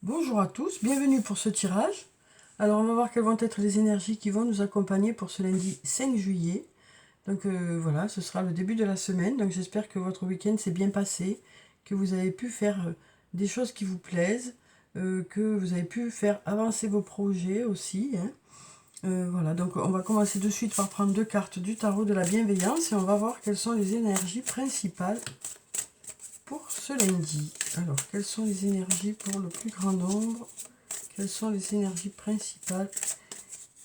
Bonjour à tous, bienvenue pour ce tirage. Alors on va voir quelles vont être les énergies qui vont nous accompagner pour ce lundi 5 juillet. Donc voilà, ce sera le début de la semaine. Donc j'espère que votre week-end s'est bien passé, que vous avez pu faire des choses qui vous plaisent, que vous avez pu faire avancer vos projets aussi, hein. Voilà, donc on va commencer de suite par prendre deux cartes du tarot de la bienveillance et on va voir quelles sont les énergies principales pour ce lundi. Alors, quelles sont les énergies pour le plus grand nombre? Quelles sont les énergies principales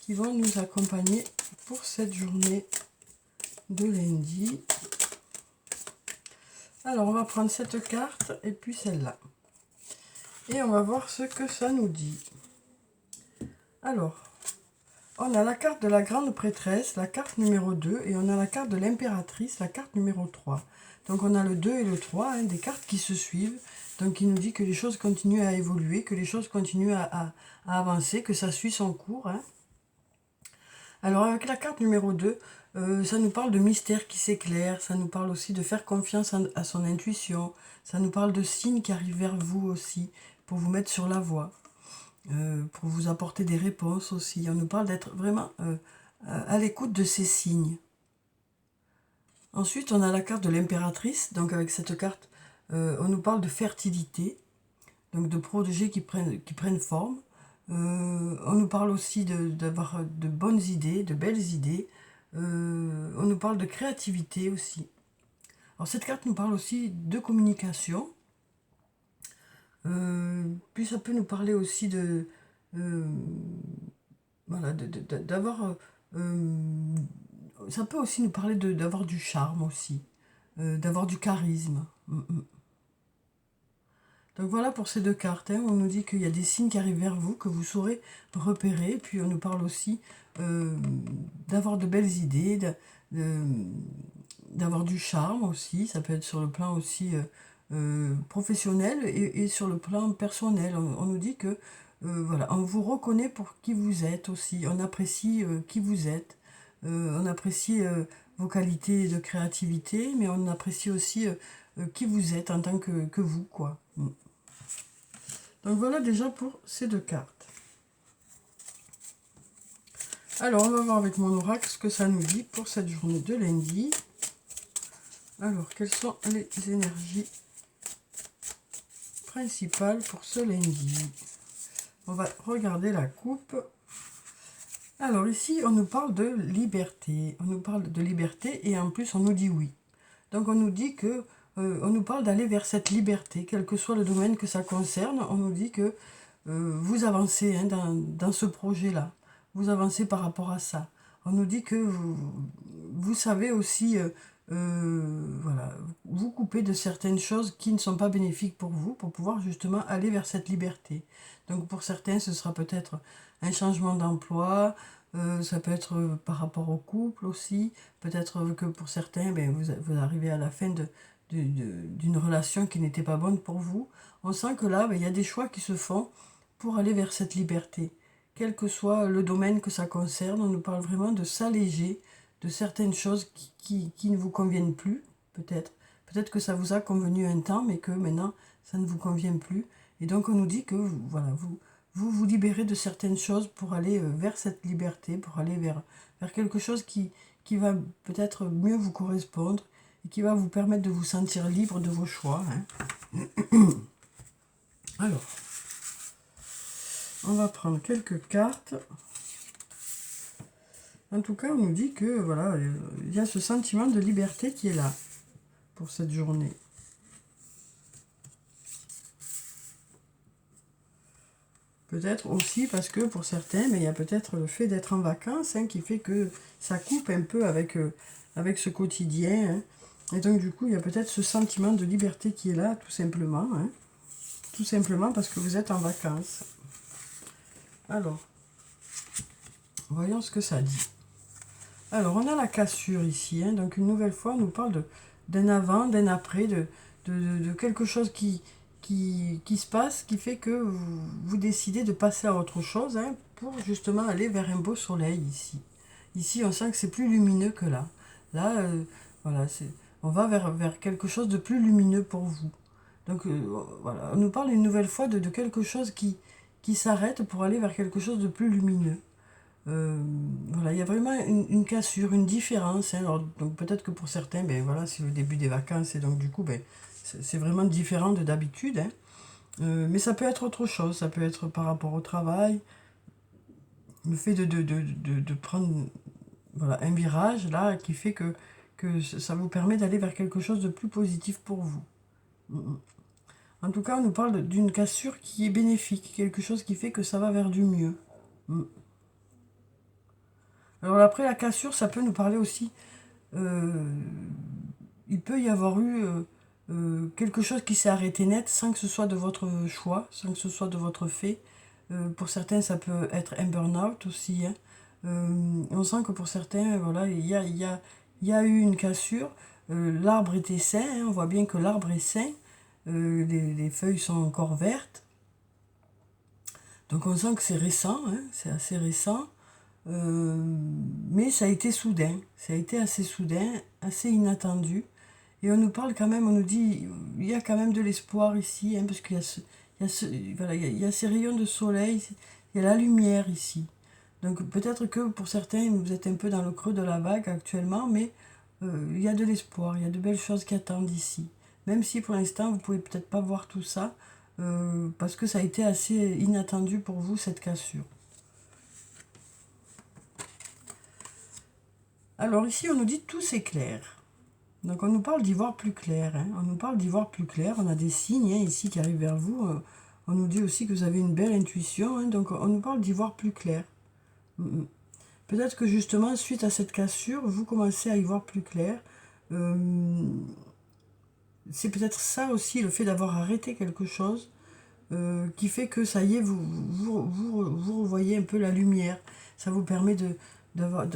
qui vont nous accompagner pour cette journée de lundi? Alors, on va prendre cette carte et puis celle-là. Et on va voir ce que ça nous dit. Alors, on a la carte de la grande prêtresse, la carte numéro 2, et on a la carte de l'impératrice, la carte numéro 3. Donc on a le 2 et le 3, hein, des cartes qui se suivent. Donc il nous dit que les choses continuent à évoluer, que les choses continuent à avancer, que ça suit son cours, hein. Alors avec la carte numéro 2, ça nous parle de mystère qui s'éclaire, ça nous parle aussi de faire confiance à son intuition, ça nous parle de signes qui arrivent vers vous aussi, pour vous mettre sur la voie. Pour vous apporter des réponses aussi. On nous parle d'être vraiment à l'écoute de ces signes. Ensuite, on a la carte de l'impératrice. Donc avec cette carte, on nous parle de fertilité, donc de projets qui prennent forme. On nous parle aussi d'avoir de bonnes idées, de belles idées. On nous parle de créativité aussi. Alors cette carte nous parle aussi de communication. Puis ça peut nous parler aussi de voilà, d'avoir ça peut aussi nous parler d'avoir du charme aussi, d'avoir du charisme. Donc voilà pour ces deux cartes, hein. On nous dit qu'il y a des signes qui arrivent vers vous, que vous saurez repérer. Puis on nous parle aussi d'avoir de belles idées, d'avoir du charme aussi. Ça peut être sur le plan aussi professionnel et sur le plan personnel. On nous dit que voilà, on vous reconnaît pour qui vous êtes aussi. On apprécie qui vous êtes. On apprécie vos qualités de créativité, mais on apprécie aussi qui vous êtes en tant que vous, quoi. Donc voilà déjà pour ces deux cartes. Alors on va voir avec mon oracle ce que ça nous dit pour cette journée de lundi. Alors quelles sont les énergies principales pour ce lundi? On va regarder la coupe. Alors ici on nous parle de liberté. On nous parle de liberté et en plus on nous dit oui. Donc on nous dit que on nous parle d'aller vers cette liberté, quel que soit le domaine que ça concerne. On nous dit que vous avancez, hein, dans ce projet-là. Vous avancez par rapport à ça. On nous dit que vous savez aussi voilà, vous couper de certaines choses qui ne sont pas bénéfiques pour vous, pour pouvoir justement aller vers cette liberté. Donc pour certains, ce sera peut-être un changement d'emploi, ça peut être par rapport au couple aussi, peut-être que pour certains, ben, vous arrivez à la fin d'une relation qui n'était pas bonne pour vous. On sent que là, ben, il y a des choix qui se font pour aller vers cette liberté. Quel que soit le domaine que ça concerne, on nous parle vraiment de s'alléger de certaines choses qui ne vous conviennent plus, peut-être. Peut-être que ça vous a convenu un temps, mais que maintenant, ça ne vous convient plus. Et donc, on nous dit que voilà, vous libérez de certaines choses pour aller vers cette liberté, pour aller vers quelque chose qui va peut-être mieux vous correspondre et qui va vous permettre de vous sentir libre de vos choix, hein. Alors, on va prendre quelques cartes. En tout cas, on nous dit que voilà, il y a ce sentiment de liberté qui est là pour cette journée. Peut-être aussi parce que pour certains, mais il y a peut-être le fait d'être en vacances, hein, qui fait que ça coupe un peu avec ce quotidien, hein. Et donc du coup, il y a peut-être ce sentiment de liberté qui est là, tout simplement, hein. Tout simplement parce que vous êtes en vacances. Alors, voyons ce que ça dit. Alors, on a la cassure ici, hein. Donc une nouvelle fois, on nous parle d'un avant, d'un après, de quelque chose qui se passe, qui fait que vous décidez de passer à autre chose, hein, pour justement aller vers un beau soleil ici. Ici, on sent que c'est plus lumineux que là. Là, voilà, on va vers quelque chose de plus lumineux pour vous. Donc voilà, on nous parle une nouvelle fois de quelque chose qui s'arrête pour aller vers quelque chose de plus lumineux. Voilà, il y a vraiment une cassure, une différence, hein. Alors, donc peut-être que pour certains, ben voilà, c'est le début des vacances et donc du coup, ben, c'est vraiment différent de d'habitude, hein. Mais ça peut être autre chose, ça peut être par rapport au travail, le fait de prendre voilà, un virage là qui fait que ça vous permet d'aller vers quelque chose de plus positif pour vous. En tout cas, on nous parle d'une cassure qui est bénéfique, quelque chose qui fait que ça va vers du mieux. Alors après, la cassure, ça peut nous parler aussi. euh, il peut y avoir eu quelque chose qui s'est arrêté net sans que ce soit de votre choix, sans que ce soit de votre fait. Pour certains, ça peut être un burn-out aussi, hein. On sent que pour certains, voilà, il y a eu une cassure. L'arbre était sain, hein, on voit bien que l'arbre est sain. Les feuilles sont encore vertes. Donc on sent que c'est récent, hein, c'est assez récent. Euh, mais ça a été soudain, ça a été assez soudain, assez inattendu. Et on nous parle quand même, on nous dit, il y a quand même de l'espoir ici, hein, parce qu'il y a il y a voilà, il y a ces rayons de soleil, il y a la lumière ici. Donc peut-être que pour certains, vous êtes un peu dans le creux de la vague actuellement, mais il y a de l'espoir, il y a de belles choses qui attendent ici. Même si pour l'instant, vous pouvez peut-être pas voir tout ça, parce que ça a été assez inattendu pour vous, cette cassure. Alors ici, on nous dit tout s'éclaire. Donc on nous parle d'y voir plus clair, hein. On nous parle d'y voir plus clair. On a des signes, hein, ici qui arrivent vers vous. On nous dit aussi que vous avez une belle intuition, hein. Donc on nous parle d'y voir plus clair. Peut-être que justement, suite à cette cassure, vous commencez à y voir plus clair. Euh, c'est peut-être ça aussi, le fait d'avoir arrêté quelque chose, qui fait que ça y est, vous revoyez un peu la lumière. Ça vous permet d'avoir,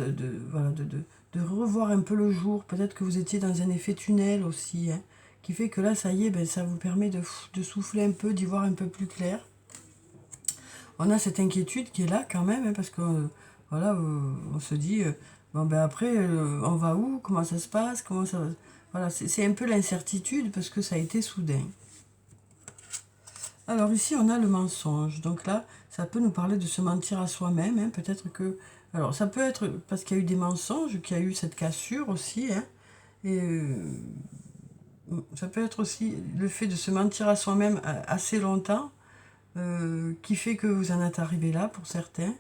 voilà, de revoir un peu le jour. Peut-être que vous étiez dans un effet tunnel aussi, hein, qui fait que là, ça y est, ben, ça vous permet de souffler un peu, d'y voir un peu plus clair. On a cette inquiétude qui est là quand même, hein, parce que voilà, on se dit, bon ben après, on va où? Comment ça se passe? Comment ça va? Voilà, c'est un peu l'incertitude parce que ça a été soudain. Alors ici, on a le mensonge. Donc là, ça peut nous parler de se mentir à soi-même, hein. Peut-être que... Alors ça peut être parce qu'il y a eu des mensonges, qu'il y a eu cette cassure aussi, hein. Et ça peut être aussi le fait de se mentir à soi-même assez longtemps, qui fait que vous en êtes arrivé là pour certains.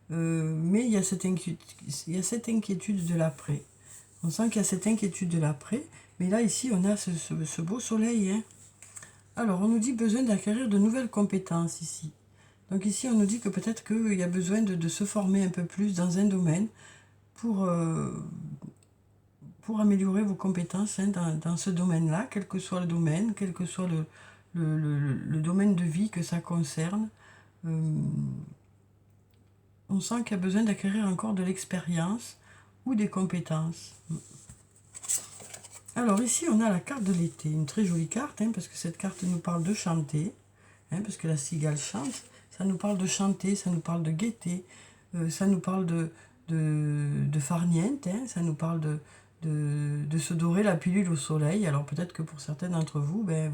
Mais il y a cette inquiétude de l'après. On sent qu'il y a cette inquiétude de l'après. Mais là, ici, on a ce beau soleil, hein. Alors, on nous dit besoin d'acquérir de nouvelles compétences ici. Donc ici, on nous dit que peut-être qu'il y a besoin de se former un peu plus dans un domaine pour, euh, pour améliorer vos compétences, hein, dans ce domaine-là, quel que soit le domaine, quel que soit le domaine de vie que ça concerne. On sent qu'il y a besoin d'acquérir encore de l'expérience ou des compétences. Alors ici, on a la carte de l'été, une très jolie carte, hein, parce que cette carte nous parle de chanter, hein, parce que la cigale chante. Ça nous parle de chanter, ça nous parle de gaieté, ça nous parle de farniente, hein, ça nous parle de se dorer la pilule au soleil. Alors peut-être que pour certains d'entre vous, ben,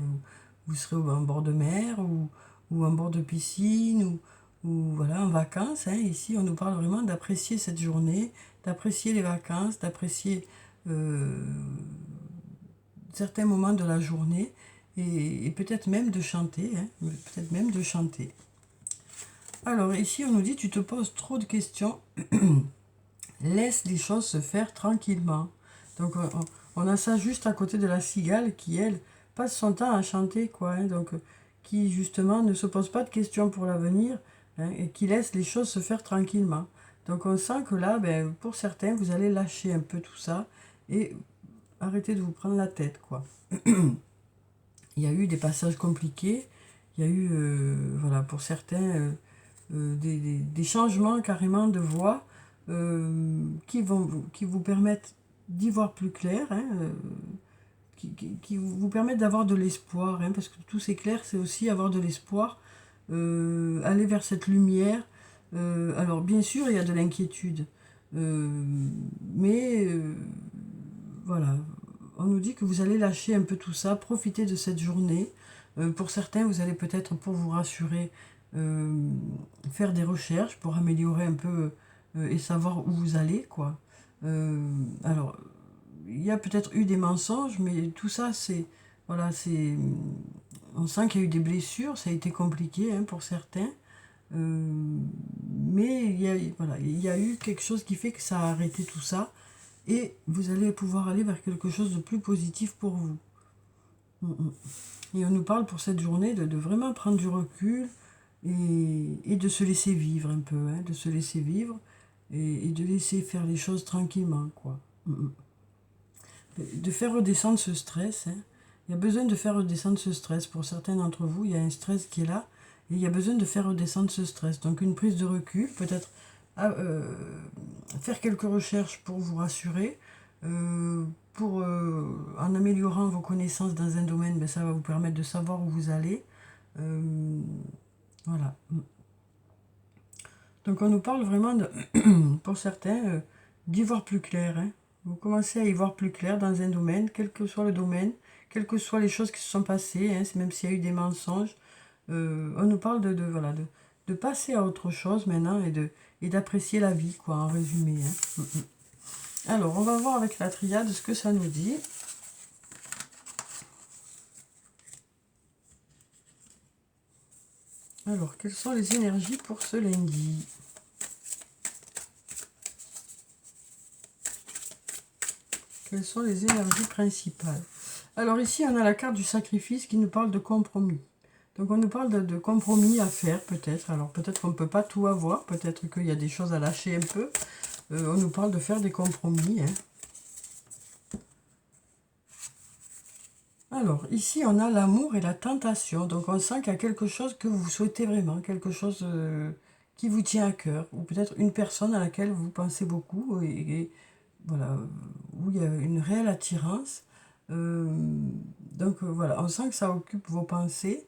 vous serez en bord de mer ou en bord de piscine ou voilà, en vacances, hein. Ici, on nous parle vraiment d'apprécier cette journée, d'apprécier les vacances, d'apprécier certains moments de la journée et peut-être même de chanter, hein, peut-être même de chanter. Alors ici, on nous dit, tu te poses trop de questions, laisse les choses se faire tranquillement. Donc on a ça juste à côté de la cigale qui, elle, passe son temps à chanter, quoi, hein, donc qui justement ne se pose pas de questions pour l'avenir, hein, et qui laisse les choses se faire tranquillement. Donc on sent que là, ben, pour certains, vous allez lâcher un peu tout ça et arrêter de vous prendre la tête, quoi. Il y a eu des passages compliqués, il y a eu, voilà, pour certains, des changements carrément de voix qui vous permettent d'y voir plus clair, hein, qui vous permettent d'avoir de l'espoir, hein, parce que tout s'éclaire, c'est aussi avoir de l'espoir, aller vers cette lumière. Alors bien sûr, il y a de l'inquiétude, mais voilà, on nous dit que vous allez lâcher un peu tout ça, profiter de cette journée, Pour certains, vous allez peut-être, pour vous rassurer, faire des recherches pour améliorer un peu et savoir où vous allez, quoi. Alors, il y a peut-être eu des mensonges, mais tout ça, c'est... Voilà, c'est... On sent qu'il y a eu des blessures, ça a été compliqué hein, pour certains. Mais voilà, il y a eu quelque chose qui fait que ça a arrêté tout ça. Et vous allez pouvoir aller vers quelque chose de plus positif pour vous. Et on nous parle pour cette journée de vraiment prendre du recul et de se laisser vivre un peu, hein, de se laisser vivre et de laisser faire les choses tranquillement, quoi. De faire redescendre ce stress, hein. Il y a besoin de faire redescendre ce stress. Pour certains d'entre vous, il y a un stress qui est là et il y a besoin de faire redescendre ce stress. Donc une prise de recul, peut-être faire quelques recherches pour vous rassurer, pour en améliorant vos connaissances dans un domaine, ben, ça va vous permettre de savoir où vous allez. Voilà. Donc on nous parle vraiment, de, pour certains, d'y voir plus clair. Hein. Vous commencez à y voir plus clair dans un domaine, quel que soit le domaine, quelles que soient les choses qui se sont passées, hein, même s'il y a eu des mensonges. On nous parle voilà, de passer à autre chose maintenant et d'apprécier la vie, quoi, en résumé. Hein. Alors, on va voir avec la triade ce que ça nous dit. Alors, quelles sont les énergies pour ce lundi? Quelles sont les énergies principales? Alors ici, on a la carte du sacrifice qui nous parle de compromis. Donc on nous parle de compromis à faire peut-être. Alors peut-être qu'on ne peut pas tout avoir, peut-être qu'il y a des choses à lâcher un peu. On nous parle de faire des compromis. Hein. Alors ici, on a l'amour et la tentation. Donc on sent qu'il y a quelque chose que vous souhaitez vraiment, quelque chose qui vous tient à cœur. Ou peut-être une personne à laquelle vous pensez beaucoup et voilà, où il y a une réelle attirance. Donc voilà, on sent que ça occupe vos pensées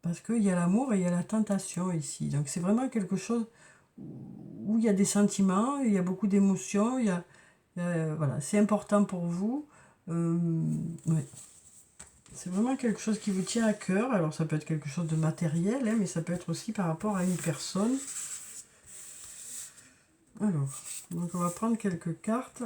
parce qu'il y a l'amour et il y a la tentation ici. Donc c'est vraiment quelque chose où il y a des sentiments, il y a beaucoup d'émotions, voilà, c'est important pour vous. Ouais. C'est vraiment quelque chose qui vous tient à cœur. Alors ça peut être quelque chose de matériel, hein, mais ça peut être aussi par rapport à une personne. Alors, donc on va prendre quelques cartes.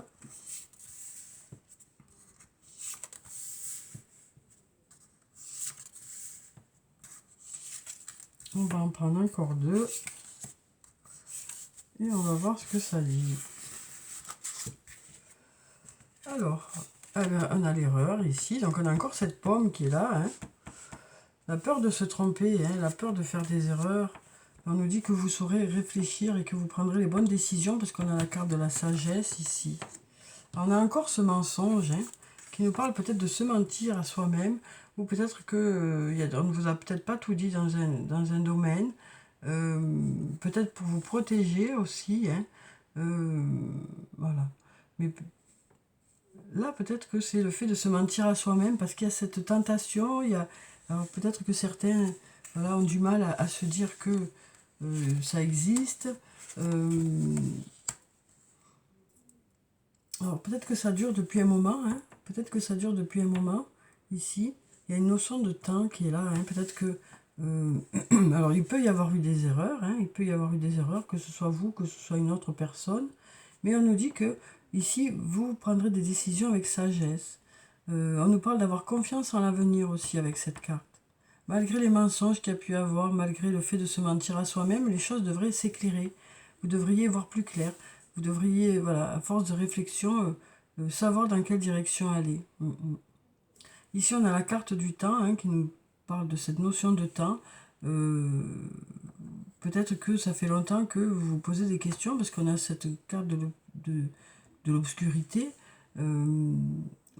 On va en prendre encore deux. Et on va voir ce que ça dit. Alors, on a l'erreur ici. Donc on a encore cette pomme qui est là. Hein. La peur de se tromper, hein, la peur de faire des erreurs. On nous dit que vous saurez réfléchir et que vous prendrez les bonnes décisions parce qu'on a la carte de la sagesse ici. Alors, on a encore ce mensonge hein, qui nous parle peut-être de se mentir à soi-même ou peut-être que on ne vous a peut-être pas tout dit dans un domaine. Peut-être pour vous protéger aussi. Hein, voilà. Mais là, peut-être que c'est le fait de se mentir à soi-même parce qu'il y a cette tentation. Alors peut-être que certains voilà, ont du mal à se dire que ça existe. Alors peut-être que ça dure depuis un moment. Hein, peut-être que ça dure depuis un moment. Ici, il y a une notion de temps qui est là. Hein, peut-être que... alors il peut y avoir eu des erreurs. Hein, il peut y avoir eu des erreurs, que ce soit vous, que ce soit une autre personne. Mais on nous dit que ici, vous prendrez des décisions avec sagesse. On nous parle d'avoir confiance en l'avenir aussi avec cette carte. Malgré les mensonges qu'il y a pu avoir, malgré le fait de se mentir à soi-même, les choses devraient s'éclairer. Vous devriez voir plus clair. Vous devriez, voilà, à force de réflexion, savoir dans quelle direction aller. Ici, on a la carte du temps hein, qui nous parle de cette notion de temps. Peut-être que ça fait longtemps que vous vous posez des questions parce qu'on a cette carte de l'obscurité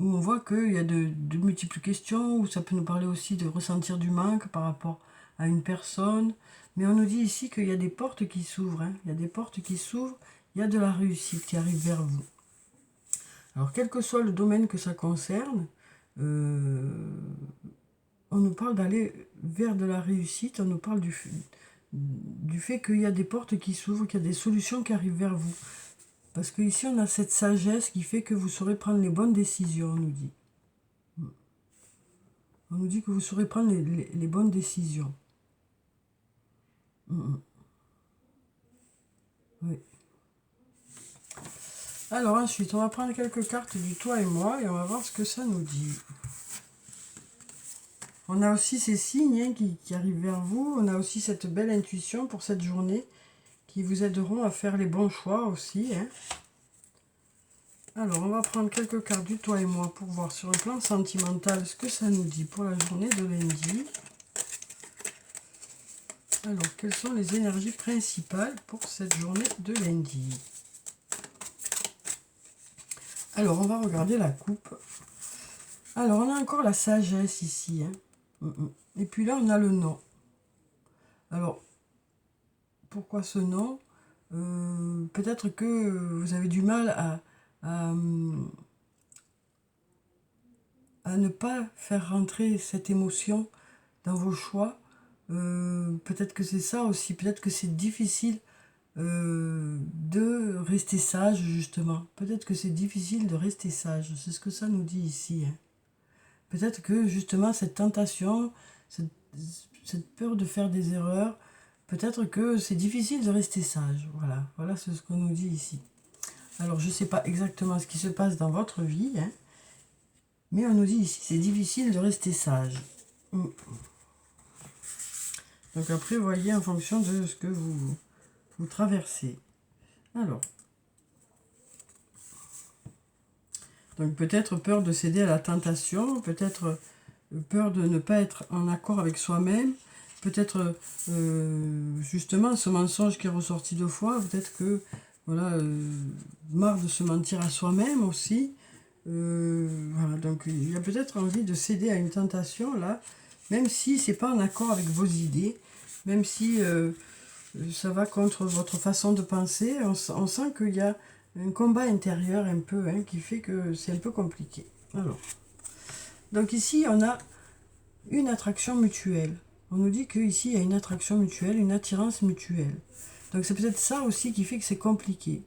où on voit qu'il y a de multiples questions, où ça peut nous parler aussi de ressentir du manque par rapport à une personne. Mais on nous dit ici qu'il y a des portes qui s'ouvrent. Hein. Il y a des portes qui s'ouvrent, il y a de la réussite qui arrive vers vous. Alors quel que soit le domaine que ça concerne, on nous parle d'aller vers de la réussite, on nous parle du fait qu'il y a des portes qui s'ouvrent, qu'il y a des solutions qui arrivent vers vous. Parce qu'ici, on a cette sagesse qui fait que vous saurez prendre les bonnes décisions, on nous dit. On nous dit que vous saurez prendre les bonnes décisions. Oui. Alors ensuite, on va prendre quelques cartes du toi et moi et on va voir ce que ça nous dit. On a aussi ces signes hein, qui arrivent vers vous. On a aussi cette belle intuition pour cette journée qui vous aideront à faire les bons choix aussi. Hein. Alors, on va prendre quelques cartes du toi et moi pour voir sur le plan sentimental ce que ça nous dit pour la journée de lundi. Alors, quelles sont les énergies principales pour cette journée de lundi? Alors, on va regarder la coupe. Alors, on a encore la sagesse ici. Hein. Et puis là, on a le non. Alors, pourquoi ce non? Peut-être que vous avez du mal à ne pas faire rentrer cette émotion dans vos choix. Peut-être que c'est ça aussi. Peut-être que c'est difficile de rester sage, justement. Peut-être que c'est difficile de rester sage. C'est ce que ça nous dit ici. Hein. Peut-être que, justement, cette tentation, cette peur de faire des erreurs, peut-être que c'est difficile de rester sage. Voilà, voilà ce qu'on nous dit ici. Alors, je ne sais pas exactement ce qui se passe dans votre vie, hein, mais on nous dit ici, c'est difficile de rester sage. Donc après, voyez en fonction de ce que vous traversez. Alors, donc peut-être peur de céder à la tentation, peut-être peur de ne pas être en accord avec soi-même, peut-être justement ce mensonge qui est ressorti 2 fois, peut-être que voilà, marre de se mentir à soi-même aussi. Voilà, donc il y a peut-être envie de céder à une tentation là, même si c'est pas en accord avec vos idées, même si ça va contre votre façon de penser, on sent qu'il y a un combat intérieur un peu, hein, qui fait que c'est un peu compliqué. Alors, donc ici on a une attraction mutuelle. On nous dit qu'ici il y a une attraction mutuelle, une attirance mutuelle. Donc c'est peut-être ça aussi qui fait que c'est compliqué.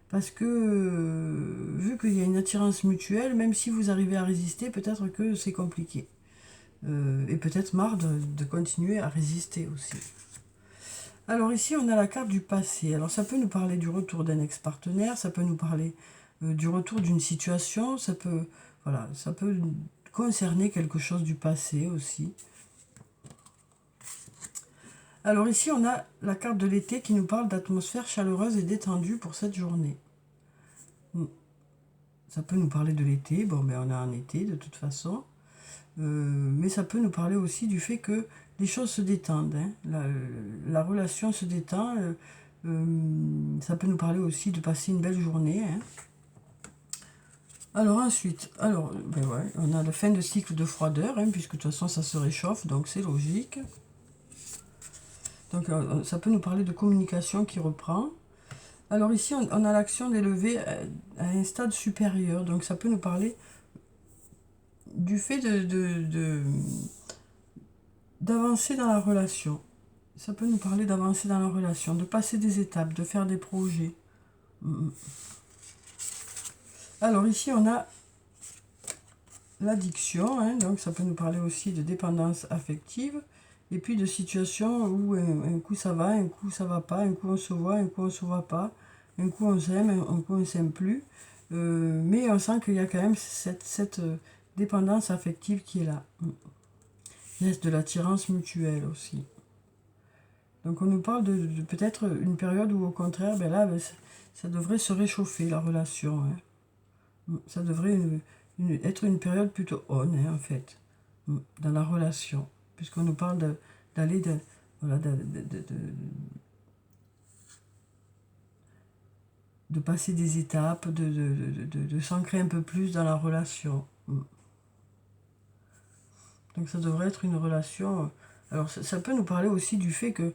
Parce que vu qu'il y a une attirance mutuelle, même si vous arrivez à résister, peut-être que c'est compliqué. Et peut-être marre de continuer à résister aussi. Alors ici, on a la carte du passé. Alors ça peut nous parler du retour d'un ex-partenaire, ça peut nous parler du retour d'une situation, ça peut concerner quelque chose du passé aussi. Alors ici, on a la carte de l'été qui nous parle d'atmosphère chaleureuse et détendue pour cette journée. Ça peut nous parler de l'été, bon ben on a un été de toute façon, mais ça peut nous parler aussi du fait que les choses se détendent, hein. La relation se détend, ça peut nous parler aussi de passer une belle journée. Hein. Alors ensuite, ben ouais, on a la fin de cycle de froideur, hein, puisque de toute façon ça se réchauffe, donc c'est logique. Donc ça peut nous parler de communication qui reprend. Alors ici, on a l'action d'élever à un stade supérieur. Donc ça peut nous parler du fait d'avancer dans la relation. Ça peut nous parler d'avancer dans la relation, de passer des étapes, de faire des projets. Alors ici, on a l'addiction. Hein, donc ça peut nous parler aussi de dépendance affective. Et puis de situations où un coup ça va, un coup ça va pas, un coup on se voit, un coup on se voit pas. Un coup on s'aime, un coup on ne s'aime plus. Mais on sent qu'il y a quand même cette dépendance affective qui est là. Il y a de l'attirance mutuelle aussi. Donc on nous parle de peut-être une période où au contraire, ben là, ça devrait se réchauffer la relation. Hein. Ça devrait être une période plutôt on, hein, en fait, dans la relation. Puisqu'on nous parle d'aller de passer des étapes, de s'ancrer un peu plus dans la relation. Donc ça devrait être une relation... Alors ça peut nous parler aussi du fait que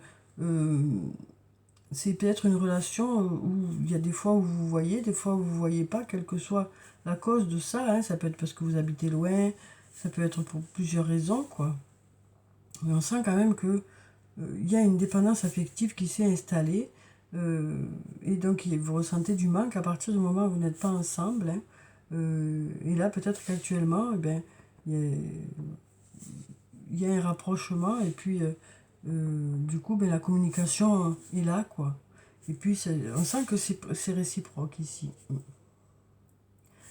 c'est peut-être une relation où il y a des fois où vous voyez, des fois où vous ne voyez pas, quelle que soit la cause de ça. Hein, ça peut être parce que vous habitez loin, ça peut être pour plusieurs raisons, quoi. Mais on sent quand même que il y a une dépendance affective qui s'est installée. Et donc vous ressentez du manque à partir du moment où vous n'êtes pas ensemble. Hein. Et là, peut-être qu'actuellement, eh ben, il y a un rapprochement et puis du coup ben, la communication est là quoi. Et puis on sent que c'est réciproque ici.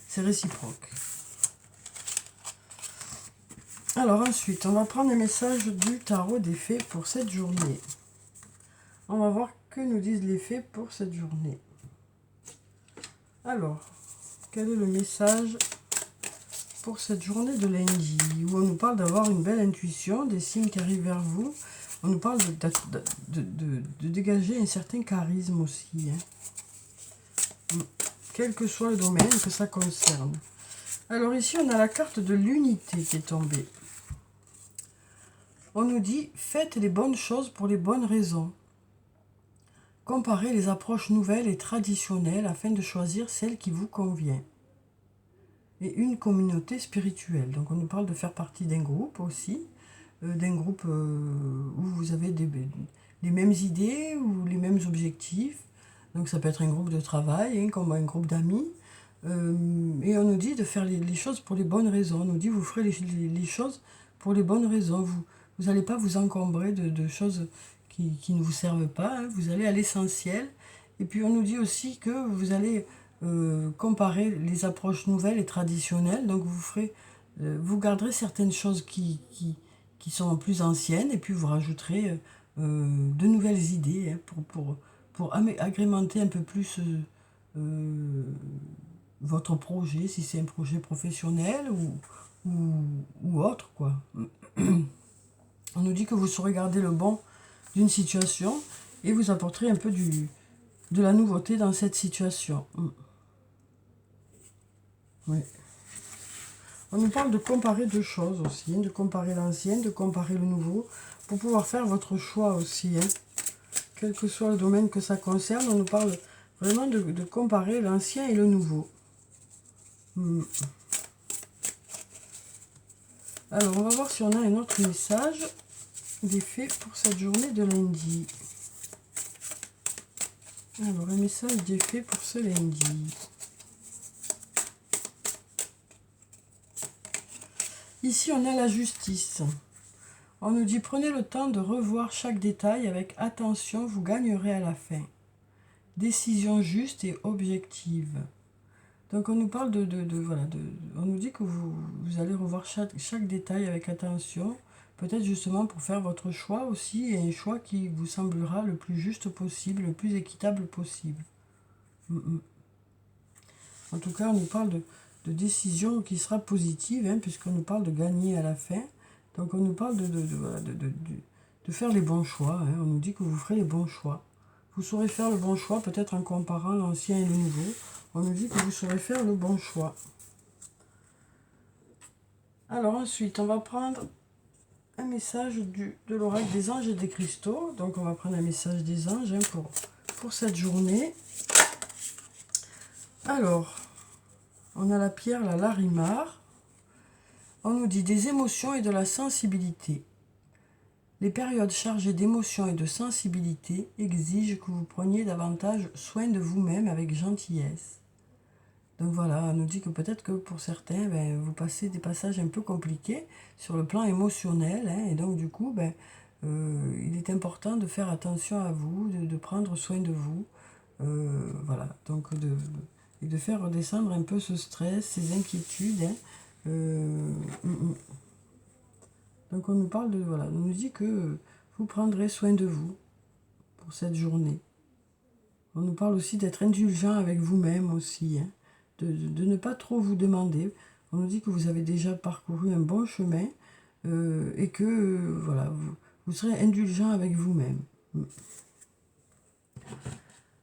C'est réciproque. Alors ensuite, on va prendre les messages du tarot des fées pour cette journée. On va voir que nous disent les fées pour cette journée. Alors, quel est le message pour cette journée de lundi, où on nous parle d'avoir une belle intuition, des signes qui arrivent vers vous. On nous parle de dégager un certain charisme aussi. Hein. Quel que soit le domaine que ça concerne. Alors ici, on a la carte de l'unité qui est tombée. On nous dit, faites les bonnes choses pour les bonnes raisons. Comparez les approches nouvelles et traditionnelles afin de choisir celle qui vous convient. Et une communauté spirituelle. Donc on nous parle de faire partie d'un groupe aussi, d'un groupe où vous avez les mêmes idées ou les mêmes objectifs. Donc ça peut être un groupe de travail, hein, comme un groupe d'amis. Et on nous dit de faire les choses pour les bonnes raisons. On nous dit vous ferez les choses pour les bonnes raisons. Vous n'allez pas vous encombrer de choses qui ne vous servent pas. Hein. Vous allez à l'essentiel. Et puis on nous dit aussi que vous allez comparer les approches nouvelles et traditionnelles. Donc vous garderez certaines choses qui sont plus anciennes et puis vous rajouterez de nouvelles idées hein, pour agrémenter un peu plus votre projet, si c'est un projet professionnel ou autre, quoi. On nous dit que vous saurez garder le bon d'une situation et vous apporterez un peu de la nouveauté dans cette situation. Oui. On nous parle de comparer deux choses aussi, hein, de comparer l'ancien, de comparer le nouveau, pour pouvoir faire votre choix aussi. Hein. Quel que soit le domaine que ça concerne, on nous parle vraiment de comparer l'ancien et le nouveau. Alors, on va voir si on a un autre message des fées pour cette journée de lundi. Alors, un message des fées pour ce lundi. Ici, on a la justice. On nous dit, prenez le temps de revoir chaque détail avec attention, vous gagnerez à la fin. Décision juste et objective. Donc, on nous parle on nous dit que vous allez revoir chaque détail avec attention, peut-être justement pour faire votre choix aussi, et un choix qui vous semblera le plus juste possible, le plus équitable possible. En tout cas, on nous parle de décision qui sera positive, hein, puisqu'on nous parle de gagner à la fin. Donc on nous parle de faire les bons choix. Hein. On nous dit que vous ferez les bons choix. Vous saurez faire le bon choix, peut-être en comparant l'ancien et le nouveau. On nous dit que vous saurez faire le bon choix. Alors ensuite, on va prendre un message de l'oracle des anges et des cristaux. Donc on va prendre un message des anges hein, pour cette journée. Alors, on a la pierre, la larimar. On nous dit des émotions et de la sensibilité. Les périodes chargées d'émotions et de sensibilité exigent que vous preniez davantage soin de vous-même avec gentillesse. Donc voilà, on nous dit que peut-être que pour certains, vous passez des passages un peu compliqués sur le plan émotionnel. Hein, et donc du coup, il est important de faire attention à vous, de prendre soin de vous. Voilà, donc de faire redescendre un peu ce stress, ces inquiétudes. Hein, Donc on nous parle on nous dit que vous prendrez soin de vous pour cette journée. On nous parle aussi d'être indulgent avec vous-même aussi, hein, de ne pas trop vous demander. On nous dit que vous avez déjà parcouru un bon chemin et que vous serez indulgent avec vous-même.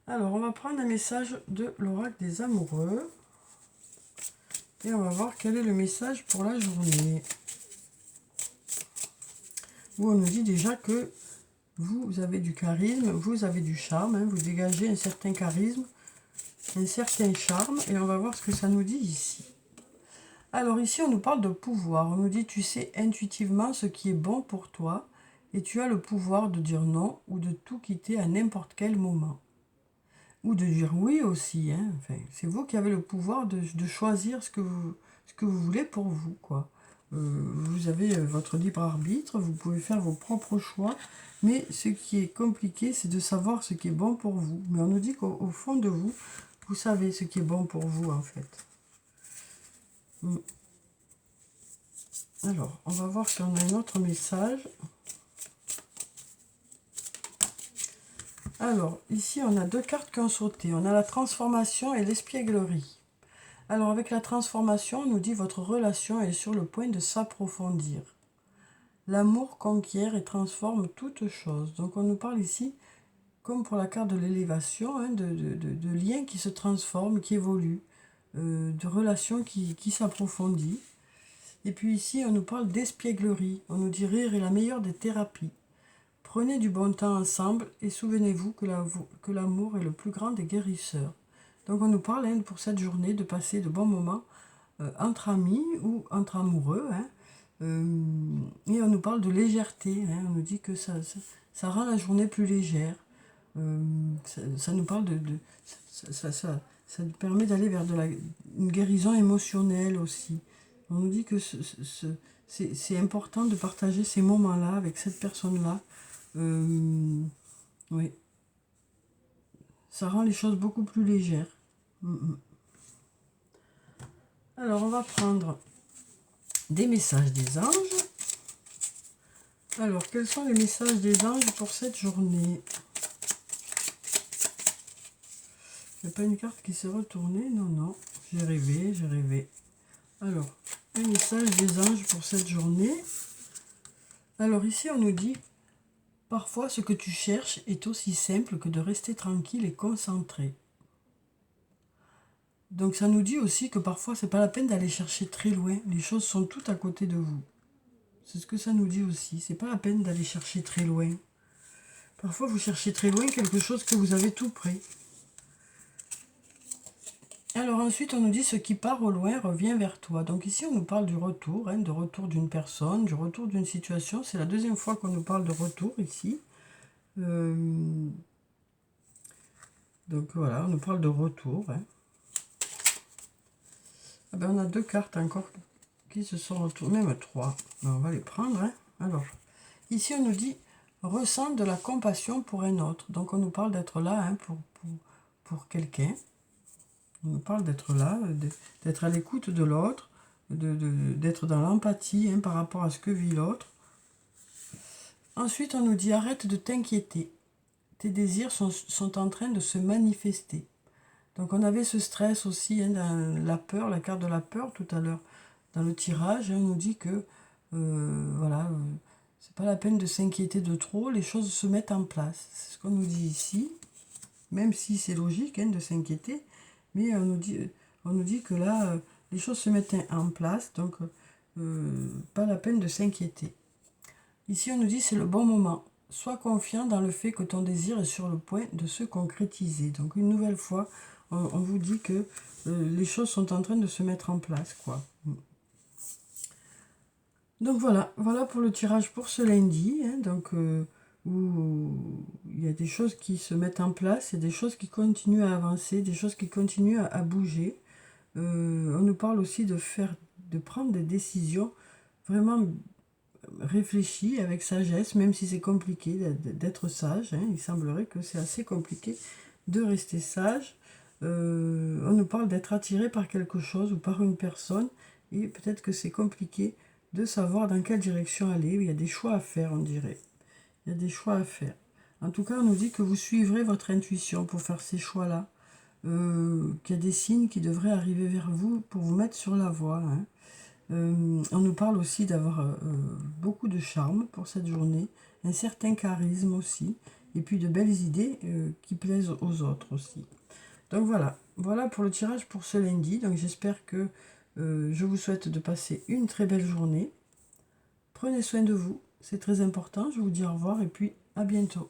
Alors on va prendre un message de l'oracle des amoureux et on va voir quel est le message pour la journée. Où on nous dit déjà que vous avez du charisme, vous avez du charme, hein, vous dégagez un certain charisme, un certain charme, et on va voir ce que ça nous dit ici. Alors ici, on nous parle de pouvoir. On nous dit, tu sais intuitivement ce qui est bon pour toi, et tu as le pouvoir de dire non ou de tout quitter à n'importe quel moment. Ou de dire oui aussi. Hein. Enfin, c'est vous qui avez le pouvoir de choisir ce que vous voulez pour vous, quoi. vous avez votre libre arbitre, vous pouvez faire vos propres choix, mais ce qui est compliqué, c'est de savoir ce qui est bon pour vous. Mais on nous dit qu'au fond de vous, vous savez ce qui est bon pour vous, en fait. Alors, on va voir si on a un autre message. Alors, ici, on a deux cartes qui ont sauté. On a la transformation et l'espièglerie. Alors, avec la transformation, on nous dit votre relation est sur le point de s'approfondir. L'amour conquiert et transforme toute chose. Donc, on nous parle ici, comme pour la carte de l'élévation, hein, de liens qui se transforment, qui évoluent, de relations qui s'approfondissent. Et puis ici, on nous parle d'espièglerie. On nous dit rire est la meilleure des thérapies. Prenez du bon temps ensemble et souvenez-vous que l'amour est le plus grand des guérisseurs. Donc on nous parle pour cette journée de passer de bons moments entre amis ou entre amoureux. Hein, et on nous parle de légèreté. Hein, on nous dit que ça rend la journée plus légère. Ça nous parle ça nous permet d'aller vers une guérison émotionnelle aussi. On nous dit que c'est important de partager ces moments-là avec cette personne-là. Oui. Ça rend les choses beaucoup plus légères. Alors, on va prendre des messages des anges. Alors, quels sont les messages des anges pour cette journée? Il n'y a pas une carte qui s'est retournée? Non, non. J'ai rêvé, j'ai rêvé. Alors, un message des anges pour cette journée. Alors, ici, on nous dit parfois, ce que tu cherches est aussi simple que de rester tranquille et concentré. Donc ça nous dit aussi que parfois, c'est pas la peine d'aller chercher très loin. Les choses sont toutes à côté de vous. C'est ce que ça nous dit aussi. C'est pas la peine d'aller chercher très loin. Parfois, vous cherchez très loin quelque chose que vous avez tout près. Alors ensuite, on nous dit ce qui part au loin revient vers toi. Donc ici, on nous parle du retour, de retour d'une personne, du retour d'une situation. C'est la deuxième fois qu'on nous parle de retour ici. Donc voilà, on nous parle de retour. Ah ben, on a deux cartes encore qui se sont retournées, même trois. Ben, on va les prendre. Alors, ici on nous dit ressent de la compassion pour un autre. Donc on nous parle d'être là pour quelqu'un. On nous parle d'être là, d'être à l'écoute de l'autre, d'être dans l'empathie par rapport à ce que vit l'autre. Ensuite, on nous dit arrête de t'inquiéter. Tes désirs sont en train de se manifester. Donc on avait ce stress aussi dans la peur, la carte de la peur tout à l'heure. Dans le tirage, on nous dit que voilà, c'est pas la peine de s'inquiéter de trop, les choses se mettent en place. C'est ce qu'on nous dit ici, même si c'est logique de s'inquiéter, mais on nous dit que là, les choses se mettent en place, donc pas la peine de s'inquiéter. Ici, on nous dit c'est le bon moment. Sois confiant dans le fait que ton désir est sur le point de se concrétiser. Donc une nouvelle fois, on vous dit que les choses sont en train de se mettre en place, quoi. Donc voilà pour le tirage pour ce lundi, où il y a des choses qui se mettent en place et des choses qui continuent à avancer, des choses qui continuent à bouger. On nous parle aussi de prendre des décisions vraiment réfléchies, avec sagesse, même si c'est compliqué d'être sage. Il semblerait que c'est assez compliqué de rester sage. On nous parle d'être attiré par quelque chose ou par une personne, et peut-être que c'est compliqué de savoir dans quelle direction aller. Il y a des choix à faire, on dirait. Il y a des choix à faire. En tout cas, on nous dit que vous suivrez votre intuition pour faire ces choix-là. Qu'il y a des signes qui devraient arriver vers vous pour vous mettre sur la voie. On nous parle aussi d'avoir beaucoup de charme pour cette journée, un certain charisme aussi, et puis de belles idées qui plaisent aux autres aussi. Donc voilà pour le tirage pour ce lundi. Donc j'espère que je vous souhaite de passer une très belle journée. Prenez soin de vous, c'est très important. Je vous dis au revoir et puis à bientôt.